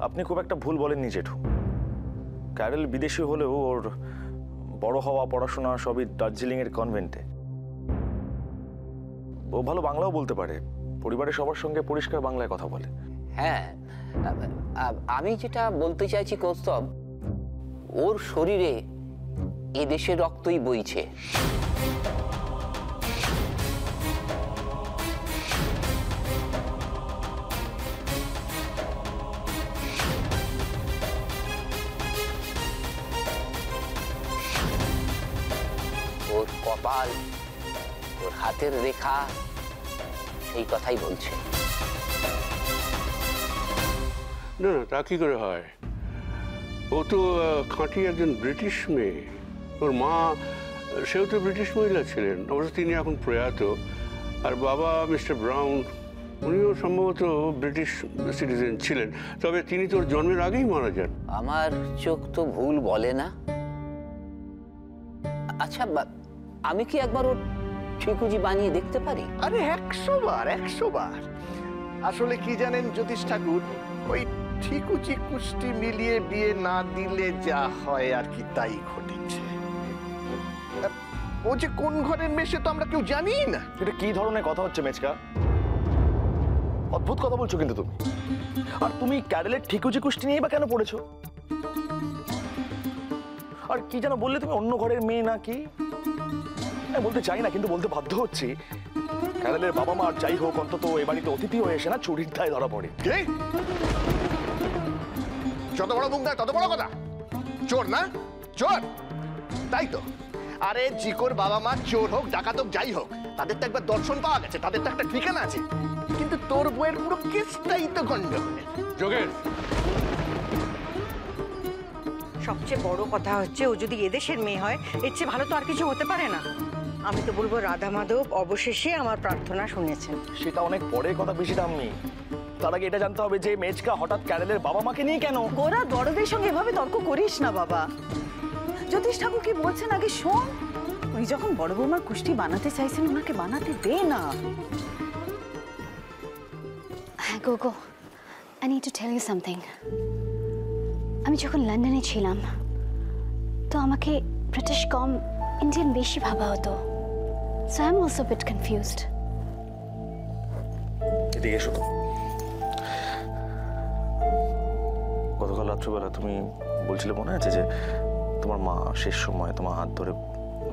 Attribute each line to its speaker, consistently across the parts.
Speaker 1: আপনি খুব একটা ভুল বলেননি জেঠু। ক্যারেল বিদেশি হলেও ওর বড় হওয়া, পড়াশোনা সবই দার্জিলিংয়ের কনভেন্টে। ও ভালো বাংলাও বলতে পারে, পরিবারের সবার সঙ্গে পরিষ্কার বাংলায় কথা বলে।
Speaker 2: হ্যাঁ, আমি যেটা বলতে চাইছি কৌস্তব, ওর শরীরে এদেশের রক্তই বইছে। ওর কপাল, ওর হাতের রেখা সেই কথাই বলছে।
Speaker 3: না না, তা কি করে হয়? ও তো খাঁটি একজন ব্রিটিশ মেয়ে। ওর মা, সেও তো ব্রিটিশ মহিলা ছিলেন, অবশ্য তিনি এখন প্রয়াত। আর বাবা মিস্টার ব্রাউন, উনিও সম্ভবত ব্রিটিশ সিটিজেন ছিলেন, তবে তিনি তোর জন্মের আগেই মারা যান।
Speaker 2: আমার চোখ তো ভুল বলে না। আচ্ছা, আমি কি একবার ওর ঠিকুজি বানিয়ে দেখতে পারি?
Speaker 4: আরে 100 বার 100 বার। আসলে কি জানেন জ্যোতিষ ঠাকুর, ওই ঠিকুচি কুষ্টি মিলিয়ে বিয়ে না দিলে যা হয় আর কি তাই ঘটেছে। ও যে কোন ঘরের মেয়ে সে তো আমরা কেউ জানি না।
Speaker 1: এটা কি ধরনের কথা হচ্ছে মেচকা? অদ্ভুত কথা বলছো কিন্তু তুমি। আর তুমি ক্যারেলের ঠিকুজি কুষ্টি নিয়েই বা কেন পড়েছো? আর কি যেন বললে তুমি, অন্য ঘরের মেয়ে নাকি? বলতে চাই না কিন্তু বলতে বাধ্য হচ্ছি। ক্যারেলের বাবা মা যাই হোক, অন্তত এ বাড়িতে অতিথি হয়ে এসে না চুরির দায় ধরা পড়ে।
Speaker 4: যত বড় মুখ দেয় তত বড় কথা। চোর না চোর, তাই তো। আরে জিকোর বাবা মা চোর হোক, ডাকাত হোক, যাই হোক, তাদের তো একবার দর্শন পাওয়া গেছে, তাদের তো একটা ঠিকানা আছে। কিন্তু তোর বইয়ের পুরো কেসটাই তো গন্ডগোলের।
Speaker 3: যোগেশ,
Speaker 5: সবচেয়ে বড় কথা হচ্ছে, ও যদি এদেশের মেয়ে হয় এর চেয়ে ভালো তো আর কিছু হতে পারে না। আমি তো বলবো রাধা মাধব অবশেষে আমার প্রার্থনা শুনেছেন।
Speaker 1: সেটা অনেক পরের কথা বেশি দামি। তার আগে এটা জানতে হবে যে মেচকা হঠাৎ ক্যারেলের বাবা মাকে নিয়ে কেন?
Speaker 6: ওরা বড়দের সঙ্গে এভাবে তর্ক করিস না বাবা। জ্যোতিষ ঠাকুর কি বলছেন আগে শোন। উনি যখন বড় বৌমার কুষ্টি বানাতে চাইছেন, ওনাকে বানাতে দে না।
Speaker 7: হ্যাঁ গোগো, I need to tell you something. আমি যখন লন্ডনে ছিলাম তো আমাকে ব্রিটিশ কম ইন্ডিয়ান বেশি ভাবা হতো। So I'm also a bit confused.
Speaker 1: এদিকে এসো তো। গতকাল রাত্রিবেলা তুমি বলছিলে, মনে আছে যে তোমার মা শেষ সময় তোমার হাত ধরে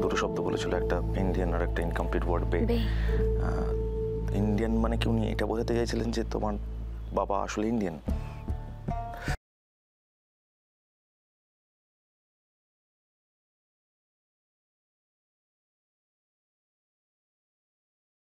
Speaker 1: দুটো শব্দ বলেছিল, একটা ইন্ডিয়ান আর একটা ইনকমপ্লিট ওয়ার্ড বে। ইন্ডিয়ান মানে কি উনি এটা বোঝাতে চাইছিলেন যে তোমার বাবা আসলে ইন্ডিয়ান?